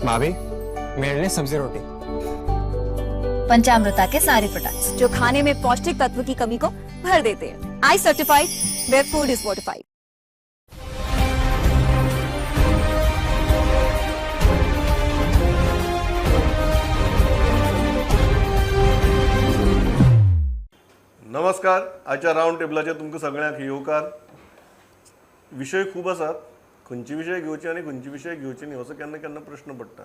भाभी मेरे लिए सब्जी रोटी। पंचामृता के सारे प्रोडक्ट्स जो खाने में पौष्टिक तत्व की कमी को भर देते हैं। I certified where food is fortified. नमस्कार. आजच्या रावंड टेबलाचेर तुमकां सगळ्यांक येवकार. विशय खूब आसात. खंयचे विशय घेवचे आनी खंयचे विशय घेवचे न्ही असो केन्ना केन्ना प्रश्न पडटा.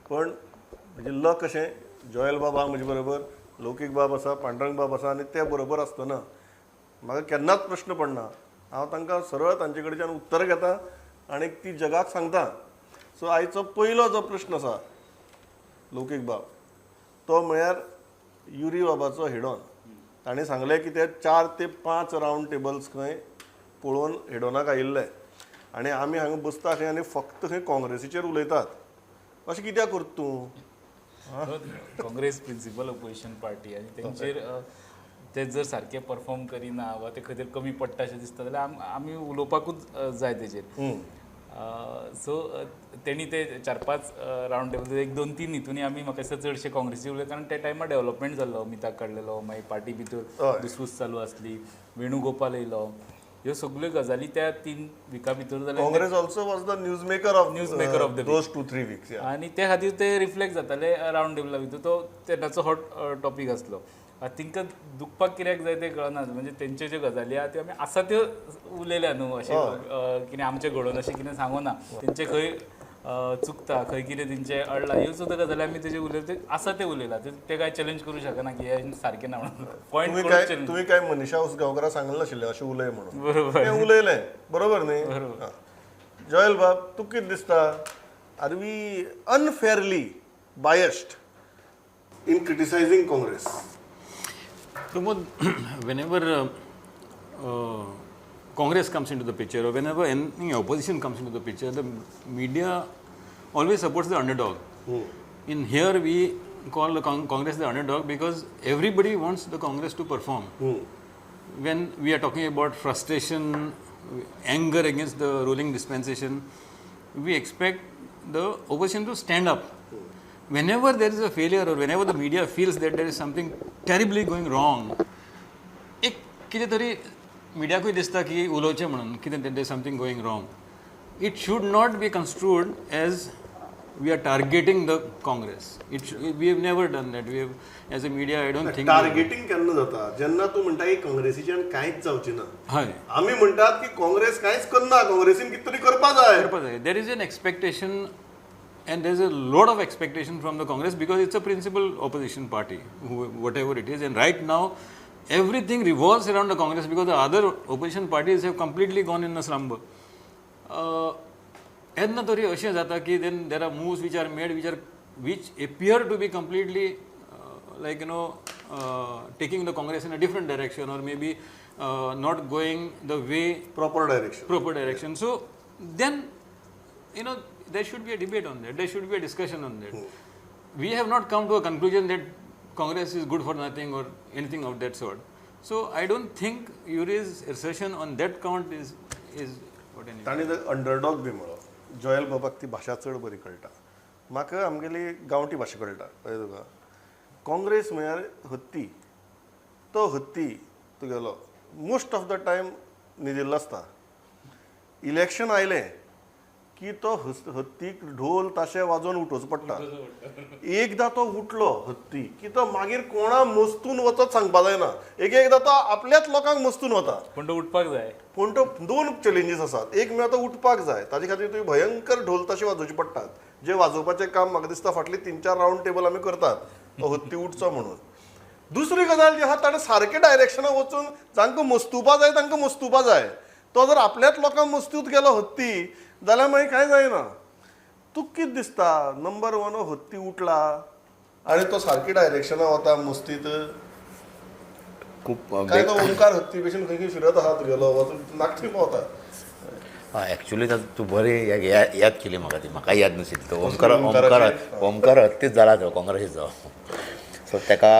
पण म्हणजे लक अशें जॉयल बाब आहा म्हजे बरोबर, लौकीक बाब आसा, पांडुरंग बाब आसा आनी ते बरोबर आसतना म्हाका केन्नाच प्रश्न पडना. हांव तांकां सरळ तांचे कडच्यान उत्तर घेता आनी ती जगाक सांगता. सो आयचो पयलो जो प्रश्न आसा लौकीक बाब, तो म्हळ्यार युरी बाबाचो हेडॉन. ताणें सांगलें की ते 4 ते 5 रावंड टेबल्स खंय पळोवन हेडोनाक आयिल्ले आनी आमी हांगा बसता खंय आनी फक्त खंय काँग्रेसीचेर उलयतात. अशें कित्याक करता तूं? काँग्रेस प्रिन्सिपल ऑपोजिशन पार्टी आनी तेंचेर ते जर सारके परफॉर्म करिना वा ते खंय तरी कमी पडटा अशें दिसता जाल्यार आमी उलोवपाकूच जाय तेजेर. सो तेणी ते 4-5 रावंड टेबल 1-2-3 हितूनी आमी म्हाका दिसता चडशे काँग्रेसी उलयता. कारण त्या टायमार डेव्हलपमेंट जाल्लो, अमिताक काडलेलो, मागीर पार्टी भितर दुसपूस चालू आसली, वेणुगोपाल येयलो, ह्यो सगळ्यो गजाली त्या 3 विका भितर जाल्यार Congress also was the news maker of those 2-3 weeks. आनी त्या खातीर ते रिफ्लेक्ट जाताले रावंड टेबला भितर. तो तेन्नाचो हॉट टॉपीक आसलो. तांकां दुखपाक कित्याक जाय तें कळना. म्हणजे तेंच्यो ज्यो गजाली आहा त्यो आमी आसा त्यो उलयल्या न्हू. अशें कितें आमचें घडोवन अशें कितें सांगोना. तेंचें खंय चुकता, खंय कितें तेंचें अडला, ह्यो सुद्दां गजाली आमी तेजे उलयता आसा ते उलयला. ते काय चॅलेंज करूं शकना की हें सारकें ना म्हणून. पॉयंट तुम्ही काय मनीषा उसगांवकारा सांगलें नाशिल्लें अशें उलय म्हणून. बरोबर, तें उलयलें बरोबर न्ही. जॉयल बाब, तुका कितें दिसता, are we unfairly biased in criticising Congress? Pramod, whenever Congress comes into the picture or whenever any opposition comes into the picture, the media always supports the underdog. In here we call the Congress the underdog because everybody wants the Congress to perform. When we are talking about frustration, anger against the ruling dispensation, we expect the opposition to stand up. Whenever there is a failure or whenever the media feels that there is something terribly going wrong, एक कितें तरी मिडियाकूय दिसता की उलोवचें म्हणून कितें there is something going wrong. It should not be construed as we are targeting the Congress. We have never done that. We have, as a media, I don't think. Targeting केन्ना जाता जेन्ना तूं म्हणटा की काँग्रेसीच्यान कांयच जावचें ना. हय, आमी म्हणटात की काँग्रेस कांयच करना, काँग्रेसीन कितें तरी करपा जाय. there is an expectation and there is a lot of expectation from the Congress because it's a principal opposition party, whatever it is. And right now, everything revolves around the Congress because the other opposition parties have completely gone in a slumber. Edna tori ashe jata ki then there are moves which are made which appear to be completely taking the Congress in a different direction or maybe not going the way proper direction. So then there should be a debate on that. There should be a discussion on that. We have not come to a conclusion that Congress is good for nothing or anything of that sort. So I don't think Yuri's assertion on that count is what I need. ताणी underdog बी म्हणलो. जॉयल बाबाक ती भाशा चड बरी कळटा. म्हाका आमगेली गांवठी भाशा कळटा. कळ्ळें तुका? काँग्रेस म्हळ्यार हत्ती. तो हत्ती तुगेलो मोस्ट ऑफ द टायम न्हिदिल्लो आसता. इलेक्शन आयलें की तो हत्तीक ढोल ताशे वाजोवन उठोवचो पडटा. एकदां तो उठलो हत्ती की तो मागीर कोणा मस्तून वचत सांगपा जायना. एकदां तो आपल्याच लोकांक मस्तून वता. पण तो उठपाक जाय. पूण तो 2 चॅलेंजीस आसात. एक म्हळ्यार तो उठपाक जाय. ताजे खातीर तुवें भयंकर ढोल तशे वाजोवचे पडटात. जे वाजोवपाचें काम म्हाका दिसता फाटली 3-4 रावंड टेबल आमी करतात तो हत्ती उठचो म्हणून. दुसरी गजाल जी आहा ताणें सारके डायरेक्शनाक वचून जांकां मस्तुपा जाय तांकां मस्तुपा जाय. तो जर आपल्याच लोकांक मस्तूत गेलो हत्ती जाल्यार मागीर कांय जायना. तुका कितें दिसता, नंबर 1 हत्ती उठला आनी तो सारकी डायरेक्शनाक वता मस्तीत खूप काय तो ओंकार हत्ती भशेन खंय फिरत आहा तुगेलो नागठी पावता. ॲक्च्युली तूं बरी याद केली म्हाका याद नाशिल्ली. तो ओमकार हत्तीच जाला तो काँग्रेसीचो. सो ताका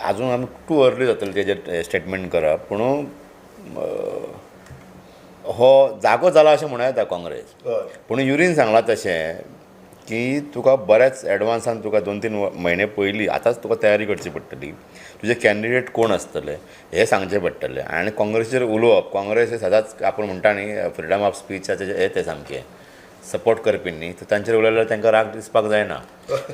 आजून आमी टू अर्ली जातलें तेजेर स्टेटमेंट करप. पूण हो जागो जाला अशें म्हणूं येता काँग्रेस. पूण युरीन सांगलां तशें की तुका बऱ्याच एडवान्सान तुका 2-3 म्हयने पयलीं आतांच तुका तयारी करची पडटली. तुजे कॅन्डिडेट कोण आसतले हें सांगचें पडटलें. आनी काँग्रेसीचेर उलोवप, काँग्रेस हे सदांच आपूण म्हणटा न्ही फ्रिडम ऑफ स्पीचाचे हे ते सामकें सपोर्ट करपी न्ही, तांचेर उलयल्यार तांकां राग दिसपाक जायना.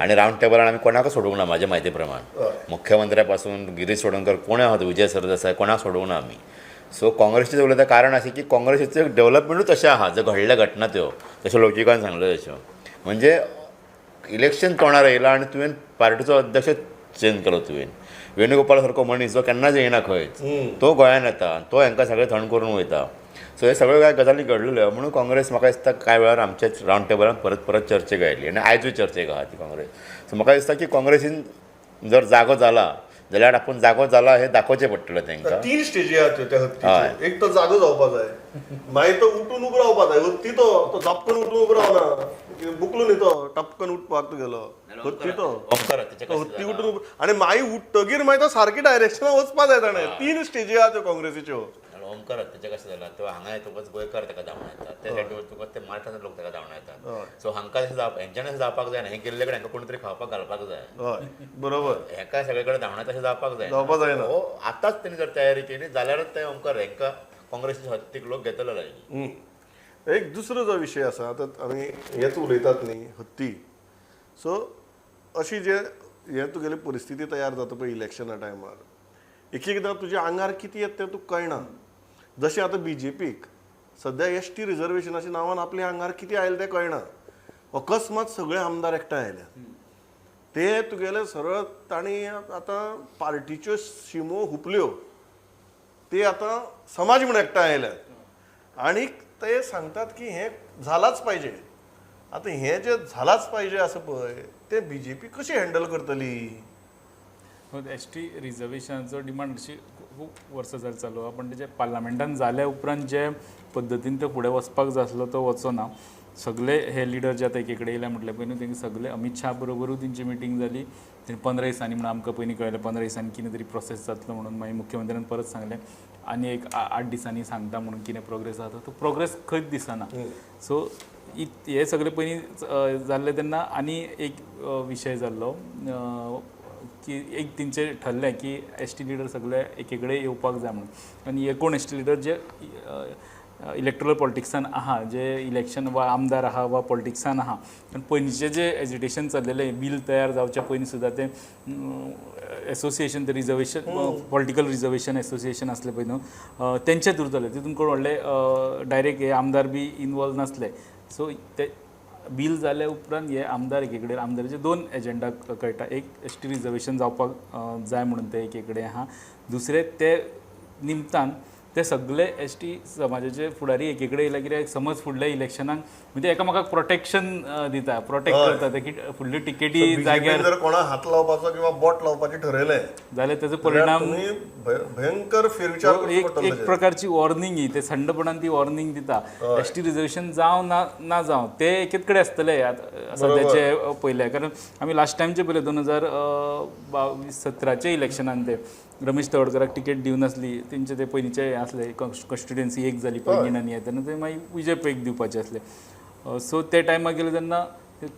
आनी रावंड टेबलार आमी कोणाकच सोडूंक ना म्हाजे म्हायती प्रमाण. मुख्यमंत्र्या पासून गिरीश चोडणकर कोणूय आहात, विजय सरदेसाय कोणाक सोडूंक ना आमी. सो काँग्रेसचें उलयता कारण अशें की काँग्रेसीचें डेव्हलपमेंटूच अशें आहा जे घडल्या घटना त्यो तश्यो लौकिकान सांगल्यो तश्यो. म्हणजे इलेक्शन तोंडार येयलां आनी तुवें पार्टीचो अध्यक्ष चेंज केलो तुवें. वेणुगोपाल सारको मनीस जो केन्नाच येयना खंयच, तो गोंयांत येता, तो हांकां सगळें थंड करून वयता. सो हे सगळ्यो कांय गजाली घडलेल्यो म्हणून काँग्रेस म्हाका दिसता कांय वेळार आमच्या रावंड टेबलार परत चर्चेक आयली आनी आयजूय चर्चेक आहा ती काँग्रेस. सो म्हाका दिसता की काँग्रेसीन जर जागो जाला जाल्यार आपूण जागो जाला हें दाखोवचें पडटलें तांकां. 3 स्टेजी आहात त्या हत्तीच्यो. एक तो जागो जावपा जाय, मागीर तो उठून उबो रावपा जाय. हत्ती तो झपकन उठून उबो रावना, बुकलो न्ही तो टपकन उठपाक गेलो. हत्ती तो हत्ती उठून उबो आनी मागीर उठ्ठगीर मागीर तो सारकी डायरेक्शनान वचपा जाय ताणें. 3 स्टेजी आहा त्यो काँग्रेसीच्यो. ओमकार तेचें कशें जालां तो हांगा येतकच गोंयकार ताका धांवून येता, ते सायडीन वचतकच ते मराठाचे लोक ताका धांवून येतात. सो हांकां तशें जावप हेंच्यानी अशें जावपाक जायना. हें गेल्ले कडेन हांकां कोण तरी खावपाक घालपाक जाय. हय बरोबर. हेका सगळे कडेन धांवणा तशें जावपाक जावपाक जायना. हो आतांच तेणी जर तयारी केली जाल्यारच ते ओमकार हेंकां काँग्रेसीच्या हत्तीक लोक घेतलो लागले. एक दुसरो जो विशय आसा आतां आमी हेच उलयतात न्ही हत्ती. सो अशी जे हे तुगेली परिस्थिती तयार जाता पळय इलेक्शना टायमार एक एकदां तुज्या आंगार कितें येता तें तुका कळना. जशें आतां बीजेपीक सद्या एसटी रिजर्वेशनाच्या नांवान आपल्या आंगार कितें आयलें तें कळना. अकस्मात सगळे आमदार एकठांय आयल्यात. ते तुगेले सरळ तांणी आतां पार्टीच्यो शिमो हुपल्यो, ते आतां समाज म्हूण एकठांय आयल्यात आनीक ते सांगतात की हें जालाच पाहिजे. आतां हें जें जालाच पाहिजे आसा पळय ते बीजेपी कशी हँडल करतली. एसटी रिजर्वेशनाचो डिमांड अशी खूब वर्सां जाली चालू आहा, पण तेजे पार्लमेंटान जाल्या उपरांत जे पद्दतीन तो फुडें वचपाक जाय आसलो तो वचना. सगळे हे लिडर जे आतां एके कडेन येयल्या म्हटल्या पयलीं तेंगे सगळे अमित शाह बरोबरूय तेंची मिटींग जाली. तेणी 15 दिसांनी म्हणून आमकां पयलीं कळयलें 15 दिसांनी कितें तरी प्रोसेस जातलो म्हणून. मागीर मुख्यमंत्र्यान परत सांगलें आनी एक 8 दिसांनी सांगता म्हणून कितें प्रोग्रेस जाता तो प्रोग्रेस खंयच दिसना. सो हे सगळे पयलीं जाल्ले तेन्ना आनी एक विशय जाल्लो की एक तेंचे ठरलें की एसटी लिडर सगळे एके कडेन येवपाक जाय म्हणून. आनी एकूण एसटी लिडर जे इलेक्ट्रल पॉलिटिक्सान आहा, जे इलेक्शन वा आमदार आहा वा पॉलिटिक्सान आहा, आनी पयलींचे जे एजिटेशन चल्लेलें बील तयार जावच्या पयलीं सुद्दां ते एसोसिएशन ते रिजर्वेशन पॉलिटिकल रिजर्वेशन एसोसिएशन आसलें पळय न्हू तेंचे थ्रू जालें. तितून कोण व्हडले डायरेक्ट हे आमदार बी इनवॉल्व नासले. सो ते बील जाल्या उपरांत हे आमदार एके कडेन आमदाराचे 2 एजेंडा कळटा. एक एसटी रिजर्वेशन जावपाक जाय म्हणून ते एके कडेन आहा. दुसरे ते निमतान ते सगळे एसटी समाजाचे फुडारी एके कडेन येयला. कित्याक समज फुडल्या इलेक्शनाक म्हणजे एकामेकाक प्रोटेक्शन दिता, प्रोटेक्ट करता ते की फुडल्यो टिकेटी जाग्यार जर कोणा हात लावपाचो किंवा बोट लावपाचें ठरयलें जाल्यार तेजो परिणाम भयंकर फेरविचार एक प्रकारची वॉर्निंग ही ते थंडपणान ती वॉर्निंग दिता. एसटी रिजर्वेशन जावं ना जावं ते एकेच कडेन आसतले सद्याचे पयले. कारण आमी लास्ट टायमचे पयले 2017चे इलेक्शनान ते रमेश तवडकराक टिकेट दिवं नासली. तेंचे ते पयलींचे आसले कॉन्स्टिट्युएन्सी एक जाली पैंगीण आनी हे तेन्ना ते मागीर विजय पैक दिवपाचे आसले. सो ते टायमार गेले तेन्ना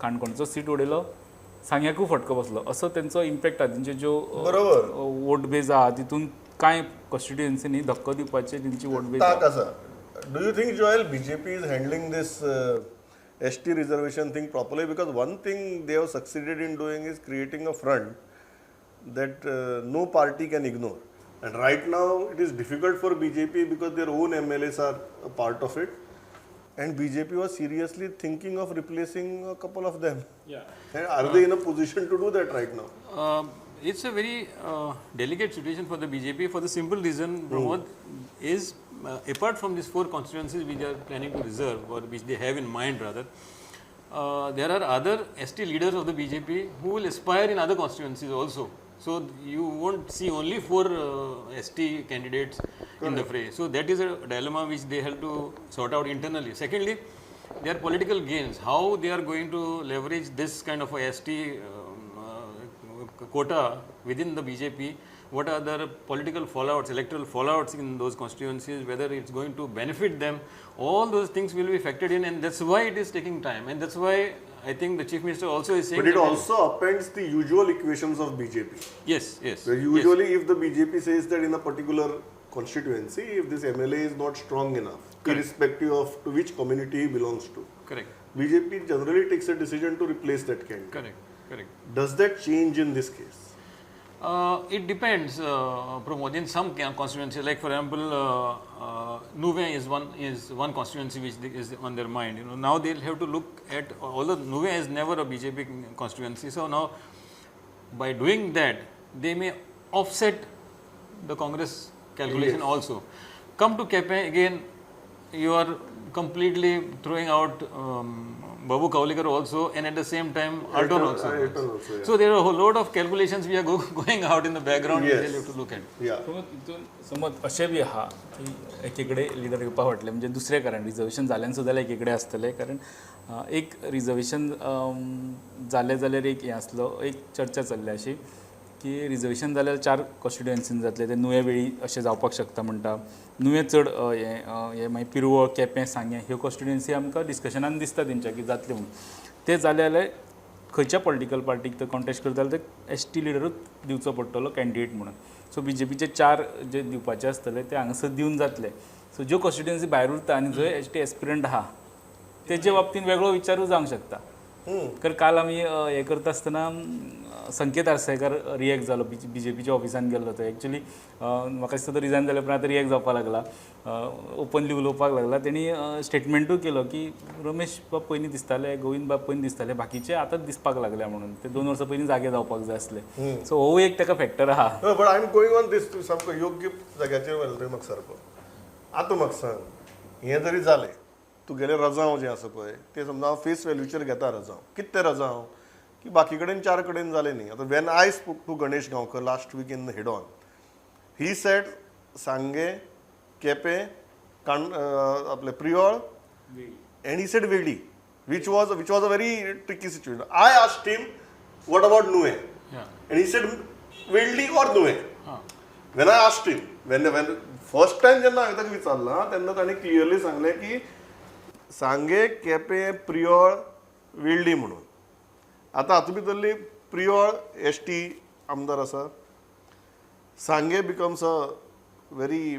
काणकोणचो सीट उडयलो, सांग्याकूय फटको बसलो. असो तेंचो इम्पॅक्ट आहा. तेंचे ज्यो वोट बेज आहा तितून कांय कॉन्स्टिट्युएन्सीनी धक्को दिवपाचे तेंची वोट बेज आसा. Do you think Joel BJP is handling this ST reservation thing properly? Because one thing they have succeeded in doing is creating a front that no party can ignore. And right now it is difficult for BJP because their own MLAs are a part of it. And BJP was seriously thinking of replacing a couple of them. Yeah. And are they in a position to do that right now? It's a very delicate situation for the BJP for the simple reason, Pramod, is apart from these 4 constituencies which they are planning to reserve or which they have in mind rather, there are other ST leaders of the BJP who will aspire in other constituencies also. So you won't see only 4 ST candidates in the fray. So that is a dilemma which they have to sort out internally. Secondly, their political gains, how they are going to leverage this kind of a ST quota within the BJP, what are the political fallouts, electoral fallouts in those constituencies, whether it's going to benefit them, all those things will be factored in, and that's why it is taking time, and that's why I think the chief minister also is saying. But it that- also appends the usual equations of BJP. Yes, yes. So usually, if the BJP says that in a particular constituency, if this MLA is not strong enough, irrespective of to which community he belongs to, Correct, BJP generally takes a decision to replace that candidate. correct. Does that change in this case? It depends, Pramod. In some constituencies, like for example, Nuve is one constituency which is on their mind. You know, now they'll have to look at, although Nuve is never a BJP constituency, so now by doing that, they may offset the Congress calculation also. Come to Kepe again, you are completely throwing out Babu Kaulikar also, and at the same time Alton also. Alton also, yeah. So there are a whole lot of calculations we are going out in the background. Yes. We have to look at. Yeah. हितून समज अशें बी आहा की एकीकडे leader घेवपाक फाटले म्हणजे दुसरें कारण रिजर्वेशन जाल्यान सुद्दां एकीकडे आसतलें कारण एक रिजर्वेशन जालें जाल्यार एक हें आसलो एक चर्चा चल्ली अशी की रिजर्वेशन जाल्यार 4 कॉन्स्टिट्युएन्सीन जातले ते नुये वेळी अशें जावपाक शकता म्हणटा नुये चड हे मागीर पिरवळ केपें सांगे ह्यो कॉन्स्टिट्युएन्सी आमकां डिस्कशनान दिसता तेंच्या की जातले म्हणून ते जाले जाल्यार खंयच्या पॉलिटिकल पार्टीक तो कॉन्टेस्ट करता जाल्यार ते ST लिडरूच दिवचो पडटलो कॅन्डिडेट म्हणून सो BJPचे 4 जे दिवपाचे आसतले ते हांगासर दिवन जातले सो ज्यो कॉन्स्टिट्युएन्सी भायर उरता आनी जंय ST एस्पिरंट आहा तेजे बाबतींत वेगळो विचारूय जावंक शकता कारण काल आमी हें करता आसतना संकेत आरसाळेकर रिएक्ट जालो BJPच्या ऑफिसान गेल्लो तो एक्चुली म्हाका दिसता तो रिजायन जाल्या उपरांत आतां रिएक्ट जावपाक लागला ओपनली उलोवपाक लागला तेणी स्टेटमेंटूय केलो की रमेश बाब पयलीं दिसताले गोविंद बाब पयलीं दिसताले बाकीचे आतांच दिसपाक लागल्या म्हणून ते 2 वर्सां पयलीं जागे जावपाक जाय आसले सो हो एक ताका फॅक्टर आहा but I am going on this सामको योग्य जाग्याचेर व्हेलो तुवें म्हाका सारको आतां म्हाका सांग हें जरी जालें तुगेलें रजांव जें आसा पळय तें समजा हांव फेस व्हॅल्यूचेर घेता रजांव कितें तें रजांव की बाकी कडेन 4 कडेन जालें न्ही आतां when I spoke to Ganesh Gaonkar last week in head on he said Sanguem Quepem आपले प्रियोळ एंड ही सेट वेळी which was a very tricky situation. I asked him, what about Nuwe? And he said, Veldi or Nuwe? When I asked him, when first time जेन्ना हांवें ताका विचारला तेन्ना ताणें clearly सांगलें की सांगे केपें प्रियोळ वेळडी म्हणून आतां हातूंत भितरली प्रियोळ ST आमदार आसा सांगे becomes a very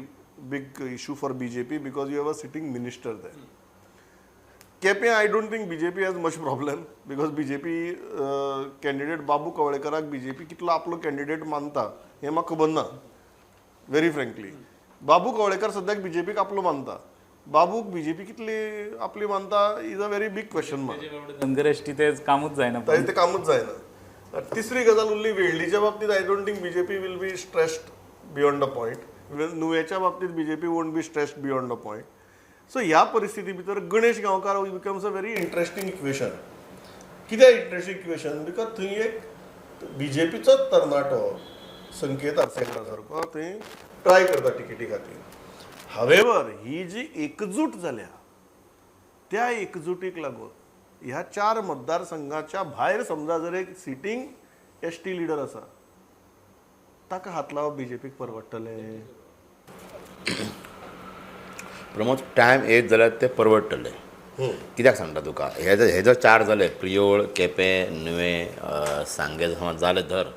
big issue for BJP because you have a sitting minister there. Quepem I don't think BJP has much problem because BJP candidate Babu कवळेकराक BJP कितलो आपलो कॅन्डिडेट मानता हें म्हाका खबर ना व्हेरी फ्रँकली बाबू कवळेकर सद्याक BJPक आपलो मानता बाबूक BJP कितली आपली मानता is a very big question mark Dhangar ST ते कामूच जायना ताजें तें कामूच जायना तिसरी गजाल उरली वेळडीच्या बाबतींत I don't think BJP will be stressed beyond a point नुवेच्या बाबतींत BJP won't be stressed beyond a point so ह्या परिस्थिती भितर Ganesh Gaonkar becomes a very interesting equation कित्याक इंट्रस्टिंग इक्वेशन बिकॉज थंय एक BJPचोच तरणाटो संकेत आरसाळेकरा सारको थंय ट्राय करता टिकेटी खातीर हावेवर ही जी एकजूट जाल्या त्या एकजुटीक लागून ह्या 4 मतदारसंघाच्या भायर समजा जर एक सिटींग ST लिडर आसा ताका हात लावप BJPक परवडटलें प्रमोद टायम येत जाल्यार ते परवडटले कित्याक सांगता तुका हे जर 4 जाले प्रियोळ केपें नुवे सांगे समज जाले धर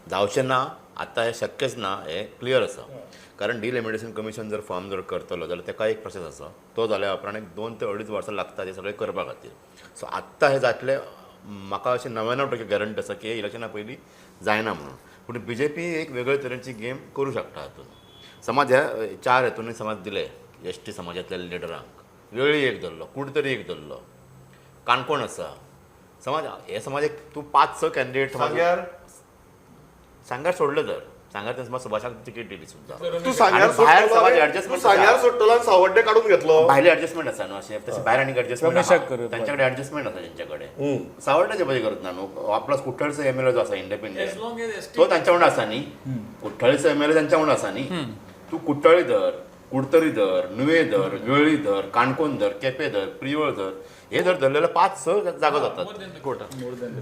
जावचें ना आतां हें शक्यच ना हें क्लियर आसा कारण डिलिमिटेशन कमिशन जर फॉर्म जर करतलो जाल्यार ताका एक प्रोसेस आसा तो जाल्या उपरांत एक 2 ते 2.5 वर्सां लागता ते सगळें करपा खातीर सो आत्तां हें जातलें म्हाका अशें 99% गॅरंटी आसा की इलेक्शना पयलीं जायना म्हणून पूण BJP एक वेगळे तरेची गेम करूं शकता हातूंत समज हे 4 हेतून समज दिले ST समाजांतल्या लिडरांक वेळी एक धरलो कुडतरी एक धरलो काणकोण आसा समज हे समाज एक तूं 5-6 कॅन्डिडेट सांग्यार सोडले तर सांग्यार ते समज सुभाषाक तिकेट दिली सुद्दां तूं सांग्यार सोडटलो आनी सावड्डे काडून घेतलो भायले एडजस्टमेंट आसा न्हू अशें तशें भायर आनी एडजस्टमेंट रमेशाक करप. तांचे कडेन एडजस्टमेंट आसा तेंचे कडेन सावड्ड्याचे पळय करत ना न्हू आपलो कुठ्ठळचो MLA जो आसा इंडिपेंडंट तो तांच्या वांगडा आसा न्ही कुठ्ठळीचो MLA तांच्या वांगडा आसा न्ही तूं कुट्टळी धर कुडतरी धर नुवे धर वेळी धर काणकोण धर केपें धर प्रियोळ धर हे जर धरलेले 5-6 जागो जातात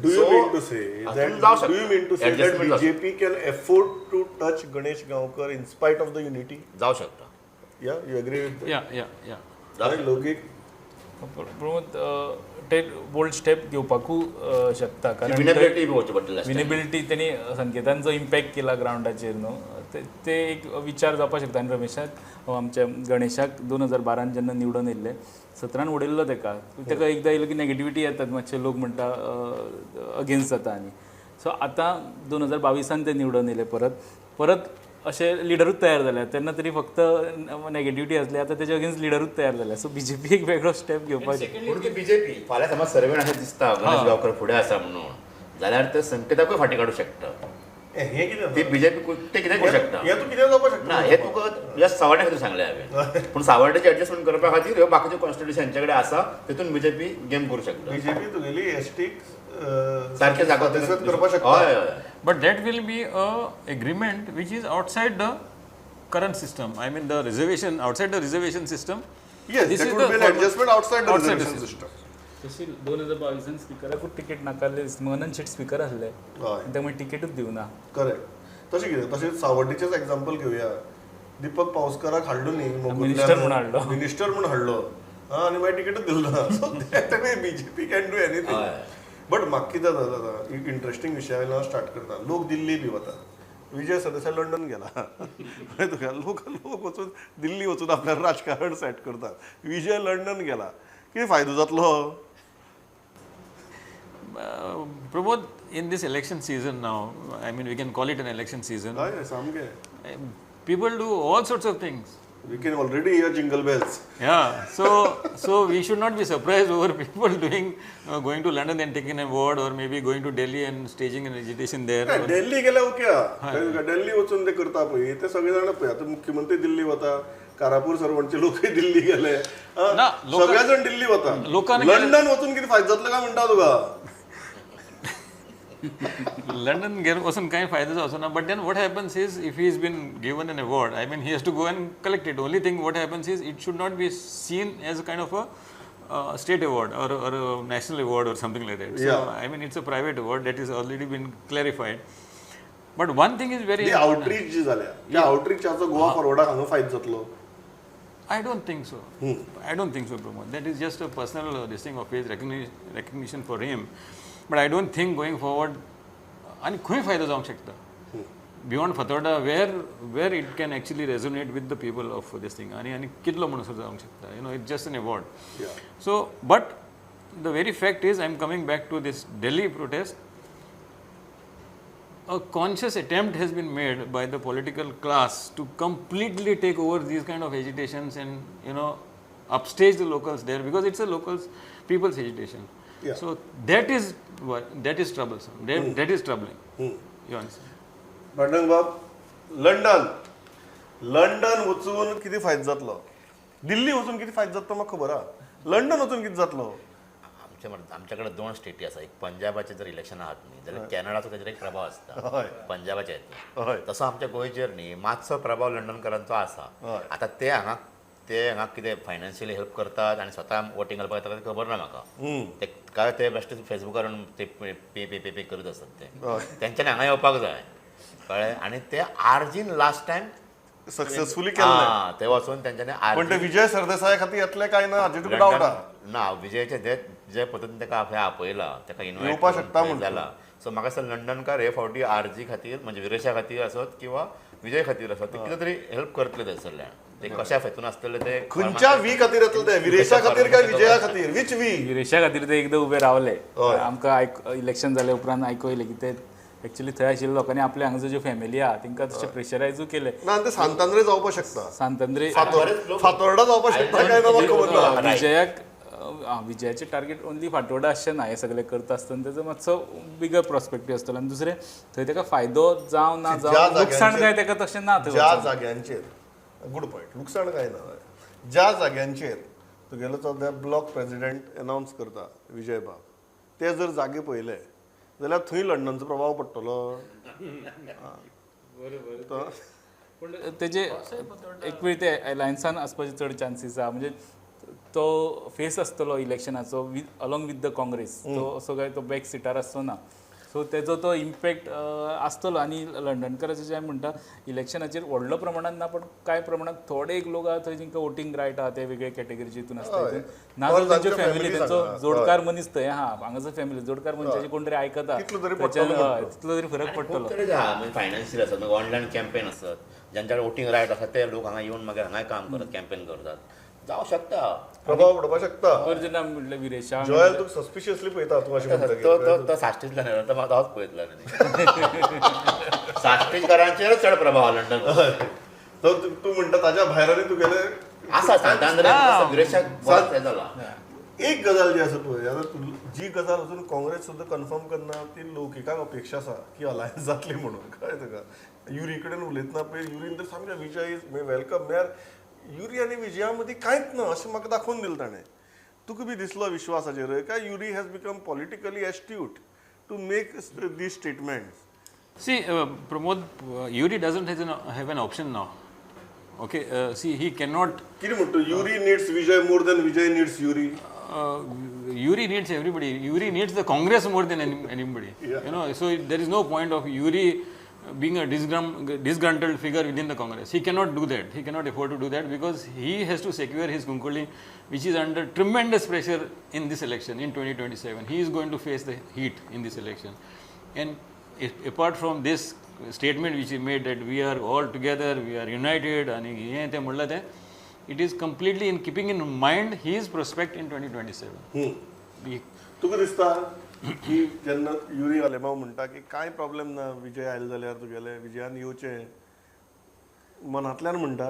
Do you mean to say that BJP can afford to touch Ganesh Gaonkar in spite of the unity? जाऊ शकता Yeah, you agree with that? Yeah. Right, Logik? Pramod ते बोल्ड स्टेप घेवपाकूय शकता कारण विनेबिलिटी बी वचचें पडटलें विनेबिलिटी त्यांनी संकेतांचो इम्पॅक्ट केला ग्राउंडाचेर न्हू ते एक विचार जावपाक शकता आनी रमेशाक आमच्या गणेशाक 2012 जेन्ना निवडून येयल्ले 17 उडयल्लो ताका एकदां येयलो की नेगेटिविटी येतात मातशे लोक म्हणटा अगेन्स्ट जाता आनी सो आतां 2022 ते निवडून येयले परत अशे लिडरूच तयार जाल्या तेन्ना तरी फक्त नेगेटिविटी आसली आतां तेजे अगेन्स्ट लिडरूच तयार जाल्या सो बीजेपी एक वेगळो स्टेप घेवपाची पूण ती बीजेपी फाल्यां समज सर्वेन अशें दिसता गणेश गांवकर फुडें आसा म्हणून जाल्यार ते संकेताकूय फाटीं काडूंक शकता हे कितें ती बीजेपी ते कितें करूं शकता हे तूं कितें जावपाक शकता ना हे तुका जस्ट सावड्या खातीर सांगलें हांवें पूण सावड्याची एडजस्टमेंट करपा खातीर ह्यो बाकीच्यो कॉन्स्टिट्युशन हेंचे कडेन आसा तितून बीजेपी गेम करूं शकता बीजेपी तुगेली एसटीक सारकें जागो करपाक शकता हय हय But that will be a agreement which is outside the current system. I mean the reservation, outside the reservation system. Yes, This that is would the be an formal- adjustment outside the outside the reservation system. system. तशी 2022 स्पिकराकूच ticket नाकारले मनन शेट speaker आसले हय त्यामुळे तिकेटूच दिवना correct तशें कितें तशें सावड्डेचेंच example घेवया दीपक पावसकाराक हाडलो न्ही मिनिस्टर म्हूण हाडलो. मिनिस्टर म्हूण हाडलो आनी मागीर टिकेटूच दिलो ना so BJP can do anything but म्हाका कितें जाता एक इंट्रस्टींग विशयान स्टार्ट करता लोक दिल्ली बी वता विजय सरदेसाय लंडन गेला कळ्ळें तुका लोक वचून दिल्ली वचून आपल्यार राजकारण सेट करता विजय लंडन गेला कितें फायदो जातलो Pramod, in this election season now, I mean we can call it an election season. हय सामकें People do all sorts of things. We can already hear jingle bells Yeah, so we should not be surprised over people doing going to London and taking an award, or maybe going to Delhi and staging an agitation there. Delhi गेल्या okay Delhi वचून ते करता पळय ते सगळे जाण पळय आतां मुख्यमंत्री दिल्ली वता कारापूर सरवणचे लोकय दिल्ली गेले ना, सगळे जाण दिल्ली वता लोकांनी लंडन वचून कितें फायदो जातलो काय म्हणटा तुका London गेलं वचून काही फायदा जावचो ना, but then what happens is if he's been given an award, I mean he has to go and collect it. Only thing what happens is it should not be seen as a kind of a state award or a national award or something like that. So Yeah. I mean it's a private award that is already been clarified. But one thing is very ती outreach जी जाल्या त्या आउटरीचाचो गोवा फॉरवर्डाक हांगा फायदो जातलो I don't think so. I don't think so, Pramod. That is just a personal this thing of his recognition for him. But I don't think going forward, आणि खंय फायदो जावंक शकता beyond Fatorda where it can actually resonate with the people of this thing आणि कितलो म्हणून जावंक शकता you know it's just an award so but the very fact is I am coming back to this daily protest a conscious attempt has been made by the political class to completely take over these kind of agitations and you know upstage the locals there because it's a locals people's agitation. Yeah. So that is troublesome. That is troubling. You understand? भांडंग बाब London वचून कितें फायदो जातलो दिल्ली वचून कितें फायदो जातलो म्हाका खबर आहा लंडन वचून कितें जातलो आमच्या कडेन 2 स्टेटी आसा एक पंजाबाचे जर इलेक्शन आहात न्ही जाल्यार कॅनडाचो ताचेर एक प्रभाव आसता हय पंजाबाच्या हातून हय तसो आमच्या गोंयचेर न्ही मातसो प्रभाव लंडनकारांचो आसा आतां ते हांगा कितें फायनान्शियली हेल्प करतात आनी स्वता वोटींग घालपाक येता ते खबर ना म्हाका ते काय ते बेश्टे फेसबुकार ते पे करीत आसतात ते तेंच्यांनी हांगा येवपाक जाय कळ्ळें आनी ते आर्जीन लास्ट टायम सक्सेसफुली केल्लें ते वचून तेंच्यांनी पण ते विजय सरदेसाय खातीर येतले काय ना हाजेर तुका डावट आहा ना विजयाचे जे पद्दतीन ताका आपयला ताका येवपाक शकता इन्वायट म्हणून. जाला सो म्हाका दिसता लंडनकार हे फावटी आरजी खातीर म्हणजे विरेशा खातीर आसत किंवा विजय खातीर आसत ते कितें तरी हेल्प करतले थंयसरल्यान ते कशा हेतून आसतले ते खंयच्या वी खातीर येतले ते विरेशा खातीर काय विजया खातीर वीच वी विरेशा खातीर ते एकदां उबे रावले आमकां इलेक्शन जाले उपरांत आयकूं येयलें की ते एक्चुअली थंय आशिल्ल्या लोकांनी आपले हांगाचो ज्यो फॅमिली आहा तांकां तशें प्रेशरायजूय केले ना ते सांतांद्रे जावपाक शकता सांतंद्री फातोर्डा जावपाक शकता काय ना म्हाका खबर ना विजयाक विजयाचे टार्गेट ओन्ली फाटोडा अशें ना हे सगळें करता आसतना तेजो मातसो बिगर प्रॉस्पेक्टीव आसतलो आनी दुसरें थंय ताका फायदो जावं ना जावं लुकसाण काय ताका तशें ना थंय ज्या जाग्यांचेर गुड पॉयंट लुकसाण काय ना ज्या जाग्यांचेर तुगेलो तो ब्लॉक प्रेसिडेंट अनावन्स करता विजय बाब ते जर जागे पळयले जाल्यार थंय लंडनचो प्रभाव पडटलो पूण तेजे एक वेळ ते अलायन्सान आसपाचे चड चान्सीस आहा म्हणजे तो फेस आसतलो इलेक्शनाचो अलॉंग वीथ द काँग्रेस तो असो काय तो बॅक सिटार आसचो ना सो सो तेजो तो इम्पॅक्ट आसतलो आनी लंडनकरांचे जे म्हणटा इलेक्शनाचेर व्हडलो प्रमाणात ना पण कांय प्रमाणात थोडे एक लोक आहा थंय जिंका वोटींग रायट आहा ते वेगळे कॅटेगरीचे हितून आसता हितून ना जाल्यार तांच्यो फॅमिली तेंचो जोडकार मनीस थंय आहा हांगासर फॅमिली जोडकार मनशाची कोण तरी आयकता तितलो तरी फरक पडटलो फायनान्शियल आसत मागीर ऑनलायन कॅम्पेन आसत ज्यांच्याकडे वोटींग रायट आसा ते लोक हांगा येवन मागीर हांगाय काम करत कॅम्पेन करतात जावं शकता प्रभाव पडपाक शकता अर्जुना म्हणल्यार विरेशा जॉयल तूं सस्पिशियसली पळयता तूं अशें म्हणटा तो साश्टींतल्यान येता म्हाका हांवच पळयतलो न्ही साश्टीकरांचेरच चड प्रभाव लंडन तो तूं म्हणटा ताज्या भायर आनी तुगेले आसा सांतांद्र्यान विरेशाक बरोच हें जाला एक गजाल जी आसा पळय आतां जी गजाल अजून काँग्रेस सुद्दां कन्फर्म करना ती लौकिकांक अपेक्षा आसा की अलायन्स जातली म्हणून कळ्ळें तुका युरी कडेन उलयतना पळय युरीन तर सामकें विजय इज वेलकम म्हळ्यार युरी आनी विजया मदीं कांयच ना अशें म्हाका दाखोवन दिलें ताणें तुका बी दिसलो विश्वासाचेर काय Yuri has become politically astute to make these statements See, Pramod, Yuri doesn't have an option now. Okay, see, he cannot. कितें म्हणटा Yuri needs Vijay more than Vijay needs Yuri Yuri needs everybody. Yuri needs the Congress more than anybody. You know, so there is no point of Yuri being a disgruntled figure within the Congress. He cannot do that. He cannot afford to do that because he has to secure his Kunkuli, which is under tremendous pressure in this election in 2027. He is going to face the heat in this election. And apart from this statement which he made that we are all together, we are united, and it is completely in keeping in mind his prospect in 2027. तुका दिसता की जेन्ना Yuri Alemao म्हणटा की कांय problem ना विजय आयलो जाल्यार तुगेले विजयान येवचें मनांतल्यान म्हणटा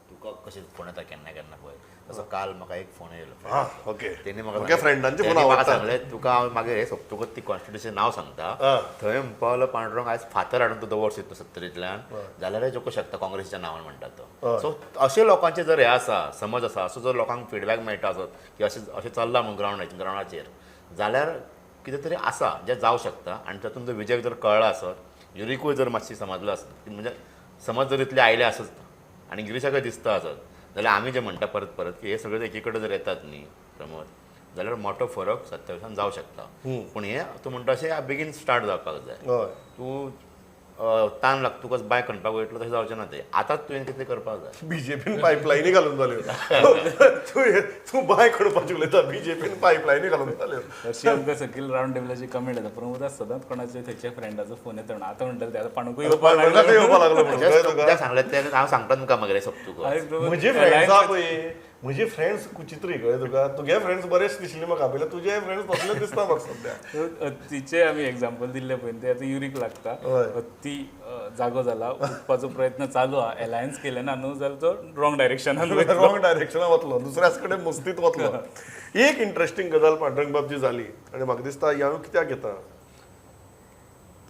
तुका कशें फोन येता केन्ना केन्ना पळय तसो काल म्हाका एक फोन येयलो हां ओके तेणी म्हाका फ्रेंडांचे फोन म्हाका आवडटा सांगलें तुका हांव मागीर हे सोंपतकच ती कॉन्स्टिट्युशन नांव सांगता थंय पावलो पांडुरंग आयज फातर हाडून तूं दवरशीत येतो 70तल्यान जाल्यार जोको शकता काँग्रेसच्या नांवान म्हणटा तो सो अशे लोकांचे जर हे आसा समज आसा असो जर लोकांक फिडबॅक मेळटा आसत की अशें चल्लां म्हणून ग्रावंडाचेर जाल्यार कितें तरी आसा जें जावं शकता आनी तातूंत जर विजय जर कळ्ळा आसत युरिकूय जर मातशी समजलो आसत म्हणजे समज जर इतले आयले आसत आनी गिरीशाकय दिसता आसत जाल्यार आमी जें म्हणटा परत परत की हे सगळे एकी कडेन जर येतात न्ही प्रमोद जाल्यार मोठो फरक 27 जावं शकता पूण हे तूं म्हणटा अशें बेगीन स्टार्ट जावपाक जाय तूं ताण लागता तुका बाय खणपाक वयतलो तशें जावचें ना तें आतांच तुवें कितें करपाक जाय बीजेपीन पायपलायनी घालून जाल्यो तूं बाय खणपाचें उलयता बीजेपीन पायपलायनी घालून जाल्यो हरशी आमकां सकयल रावंड टेबलाची कमेंट येता प्रमोदाक सदांच कोणाचे थंयच्या फ्रेंडाचो फोन येता म्हणून आतां म्हणटाले ते आतां पाणूकूय येवपाक लागलो म्हणून कित्याक सांगलें तें हांव सांगता तुमकां मागीर सोंपतकच म्हजे फ्रेंड्स आहा पळय म्हजे फ्रेंड्स कुचित्री कळ्ळें तुका तुगे फ्रेंड्स बरेच दिसले म्हाका पयलें तुजे फ्रेंड्स तसले दिसता म्हाका सद्या तिचे आमी एग्जाम्पल दिल्ले पळय ते आतां युरीक लागता ती जागो जाला उठपाचो प्रयत्न चालू आहा अलायन्स केले ना न्हू जाल्यार तो रॉंग डायरेक्शनान रॉंग डायरेक्शनान वतलो दुसऱ्याच कडेन मस्तीत वतलो एक इंट्रस्टींग गजाल पांडुरंग बाबजी जाली आनी म्हाका दिसता हांव कित्याक येता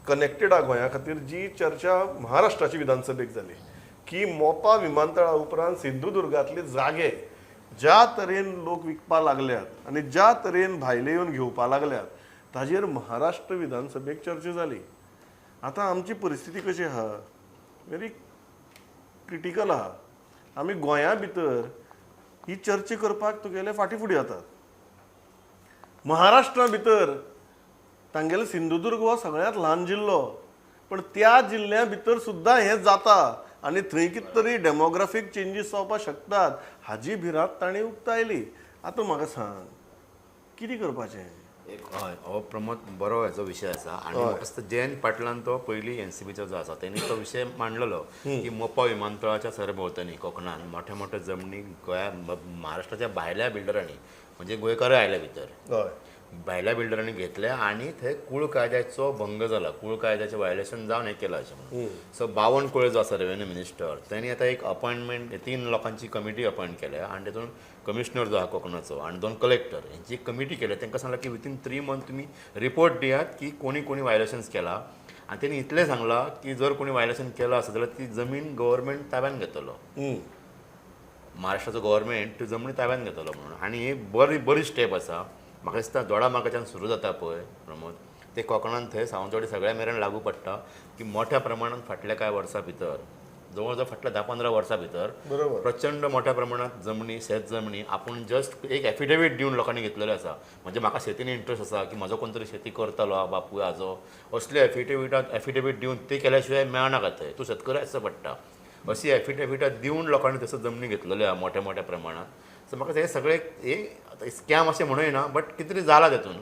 कनेक्टेड आहा गोंया खातीर जी चर्चा महाराष्ट्राची विधानसभेक जाली की मोपा विमानतळा उपरांत सिंधुदुर्गांतले जागे ज्या तरेन लोक विकपा लागल्यात आनी ज्या तरेन भायले येवन घेवपा लागल्यात ताजेर महाराष्ट्र विधानसभेक चर्चा जाली आतां आमची परिस्थिती कशी आहा व्हेरी क्रिटिकल आहा आमी गोंया भितर ही चर्चा करपाक तुगेले फाटी फुडें जातात महाराष्ट्रा भितर तांगेलो सिंधुदुर्ग हो सगळ्यांत ल्हान जिल्लो पण त्या जिल्ल्या भितर सुद्दां हें जाता आनी थंय कितें तरी डेमोग्राफीक चेंजीस जावपाक शकतात हाजी भिरांत ताणें उक्तायली आतां म्हाका सांग कितें करपाचें हय हो प्रमोद बरो हेचो विशय आसा आनी म्हाका दिसता जयंत पाटलान तो पयलीं एनसीबीचो जो आसा तेणी तो विशय मांडलेलो की मोपा विमानतळाच्या सरभोंवतणी कोंकणान मोठ्या मोठ्या जमनी गोंया महाराष्ट्राच्या भायल्या बिल्डरांनी म्हणजे गोंयकारूय आयल्या भितर हय भायल्या बिल्डरांनी घेतले आनी थंय कूळ कायद्याचो भंग जाला कूळ कायद्याचें वायलेशन जावन हें केलां अशें म्हणून सो बावन कुळे जो आसा रेव्हेन्यू मिनिस्टर तेणी आतां एक अपॉयंटमेंट 3 लोकांची कमिटी अपॉयंट केल्या आनी तातूंत कमिशनर जो आहा कोंकणाचो आनी 2 कलेक्टर हेंची एक कमिटी केल्या तांकां सांगलां की विथीन 3 मंथ तुमी रिपोर्ट दियात की कोणी कोणी वायलेशन्स केला आनी तेणी इतलें सांगलां की जर कोणी वायलेशन केलां आसा जाल्यार ती जमीन गव्हर्मेंट ताब्यान घेतलो महाराष्ट्राचो गव्हर्मेंट ती जमनी ताब्यान घेतलो म्हणून आनी ही बरी स्टेप आसा म्हाका दिसता दोडामार्गाच्यान सुरू जाता पळय प्रमोद ते कोंकणांत थंय सावंतवाडी सगळ्या मेरेन लागू पडटा की मोठ्या प्रमाणांत फाटल्या कांय वर्सां भितर जवळजवळ फाटल्या 10-15 वर्सां भितर बरोबर. प्रचंड मोठ्या प्रमाणात जमनी शेत जमनी आपण जस्ट एक एफिडेवीट दिवन लोकांनी घेतलेले आसा. म्हणजे म्हाका शेतीन इंट्रस्ट आसा की म्हजो कोण तरी शेती करतलो बापूय आजो असले एफिडेवीट दिवन ते केल्या मेळना का थंय तूं शेतकरी आसचो पडटा अशी एफिडेविटां दिवन लोकांनी तसो जमनी घेतलेल्यो आहा मोठ्या मोठ्या प्रमाणात. सो म्हाका हे सगळे हे स्कॅम अशें म्हणूना बट कितें तरी जाला तातून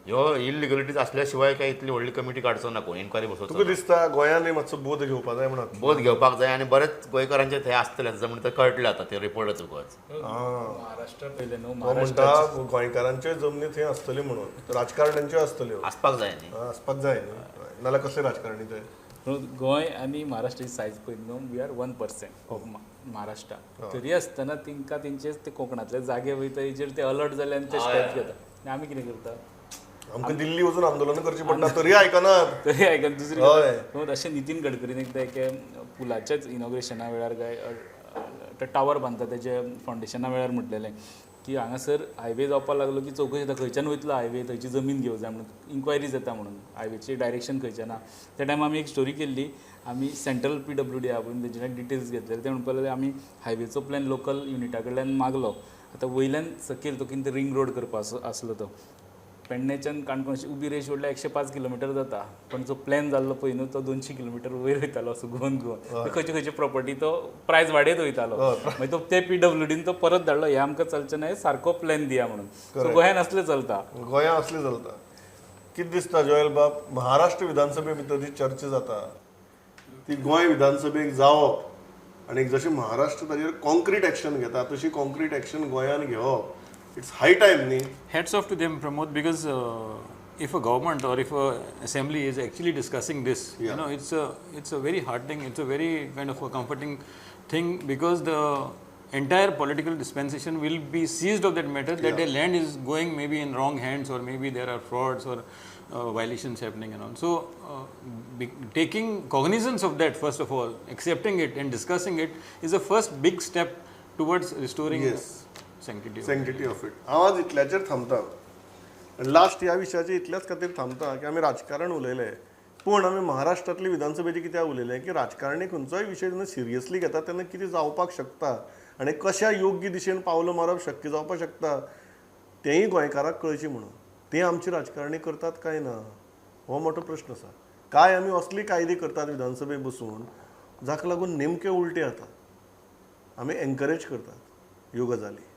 ह्यो इलिगलिटीज असल्या शिवाय काय इतली व्हडली कमिटी काडचो ना कोण इन्क्वायरी बसोवचो तुका दिसता गोंयांनी मातसो बोध घेवपा जाय म्हणत बोध घेवपाक जाय आनी बरेच गोंयकारांचे थंय आसतले जमनी तर कळटले आतां ते रिपोर्ट चुकच महाराष्ट्र पयले न्हू हो महाराष्ट्र म्हणटा गोंयकारांच्यो जमनी थंय आसतल्यो म्हणून राजकारण्यांच्यो आसतल्यो आसपाक जाय न्ही. आसपाक जाय न्ही नाल्यार कसले राजकारणी ते गोंय आनी महाराष्ट्राची सायज पळयत न्हू वी आर 1% ऑफ महाराष्ट्र तरी आसतना तांकां तेंचे ते कोंकणातले जागे वयता हेजेर ते अलर्ट जाले आनी ते स्टेप घेता आनी आमी कितें करता आमकां दिल्ली वचून आंदोलन करची पडटा तरी आयकनात. तरी आयकन दुसरी हय. गजाल, अशें नितीन गडकरीन एकदां एके पुलाच्याच इनॉग्रेशना वेळार काय टावर बांदता तेजे फावंडेशना वेळार म्हटलेलें की हांगासर हायवे जावपाक लागलो की चवकशी येता खंयच्यान वयतलो हायवे थंयची जमीन घेवं जाय म्हणून इन्क्वायरीज येता म्हणून हायवेची डायरेक्शन खंयच्यान ना. त्या टायमार आमी एक स्टोरी केल्ली आमी सेंट्रल PWD आहा पळय तेजे डिटेल्स घेतले ते म्हणपाक लागले आमी हायवेचो प्लॅन लोकल युनिटा कडल्यान मागलो. आतां वयल्यान सकयल तो कितें रिंग रोड करपाचो आसलो तो पेडणेच्यान काणकोण अशी उबी रेश ओडल्यार 105 किलोमिटर जाता पण जो प्लॅन जाल्लो पळय न्हू तो 200 किलोमिटर वयर वयतालो असो घुवन खंयचे खंयचे प्रॉपर्टी तो प्रायस वाडयत वयतालो मागीर तो ते PWDन तो परत धाडलो हे आमकां चलचें ना सारको प्लॅन दिया म्हणून. सो गोंयान असलें चलता गोंयां असलें चलता. कितें दिसता जोयल बाब महाराष्ट्र विधानसभे भितर जी चर्चा जाता ती गोंय विधानसभेक जावप आनी जशी महाराष्ट्र ताजेर कॉन्क्रीट एक्शन घेता तशी कॉन्क्रीट एक्शन गोंयान घेवप इट्स हाय टायम न्ही. Hats off to them, Pramod, because if a government or if a assembly is actually discussing this, you know, it's a very heartening, it's a very kind of a comforting thing because the entire political dispensation will be seized of that matter that their land is going maybe in wrong hands or maybe there are frauds or violations happening and all. So taking cognizance of that first of all, accepting it and discussing it is the first big step towards restoring sanctity of it. हांव आज इतल्याचेर थांबता last ह्या विशयाचेर इतल्याच खातीर थांबता की आमी राजकारण उलयले पूण आमी महाराष्ट्रांतली विधानसभेची कित्याक उलयलें की राजकारणी खंयचोय विशय जेन्ना सिरियसली घेता तेन्ना कितें जावपाक शकता आनी कशा योग्य दिशेन पावलां मारप शक्य जावपाक शकता तेंय गोंयकाराक कळची म्हणून. तें आमची राजकारणी करतात काय ना हो मोठो प्रश्न आसा. काय आमी असली कायदे करतात विधानसभेक बसून जाका लागून नेमके उलटे जाता आमी एनकरेज करतात ह्यो गजाली.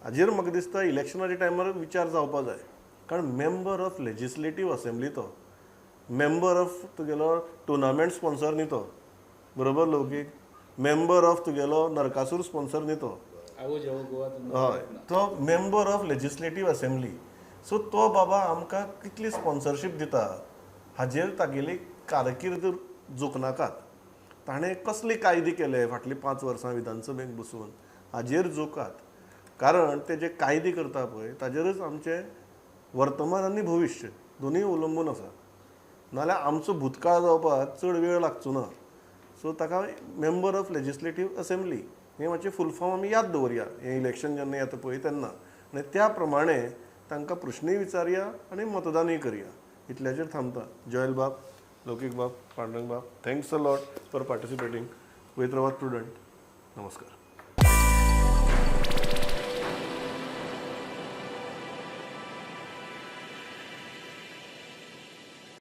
हाजेर म्हाका दिसता इलेक्शनाच्या टायमार विचार जावपा जाय कारण मेंबर ऑफ लेजिस्लेटीव असेंब्ली तो मेंबर ऑफ तुगेलो टुर्नामेंट स्पॉन्सर न्ही तो बरोबर लौकीक मेंबर ऑफ तुगेलो नरकासूर स्पॉन्सर न्ही तो हय तो मेंबर ऑफ लेजिस्लेटीव असेंब्ली. सो तो बाबा आमकां कितली स्पॉन्सरशीप दिता हाजेर तागेली कारकीर्द जोखनाकात. ताणें कसले कायदे केले फाटलीं 5 वर्सां विधानसभेक बसून हाजेर जोकात कारण ते जे कायदे करता पळय ताजेरच आमचें वर्तमान आनी भविश्य दोनूय अवलंबून आसा नाल्यार आमचो भूतकाळ जावपाक चड वेळ लागचो ना. सो ताका मेंबर ऑफ लेजिस्लेटीव असेंब्ली हें मातशें फूल फॉर्म आमी याद दवरया हें इलेक्शन जेन्ना येता पळय तेन्ना आनी त्या प्रमाणे तांकां प्रश्नय विचारया आनी मतदानूय करया. इतल्याचेर थांबता. जोयल बाब, लौकीक बाब, पांडुरंग बाब, thanks a lot for participating. वैत्रवाद प्रुडंट. नमस्कार.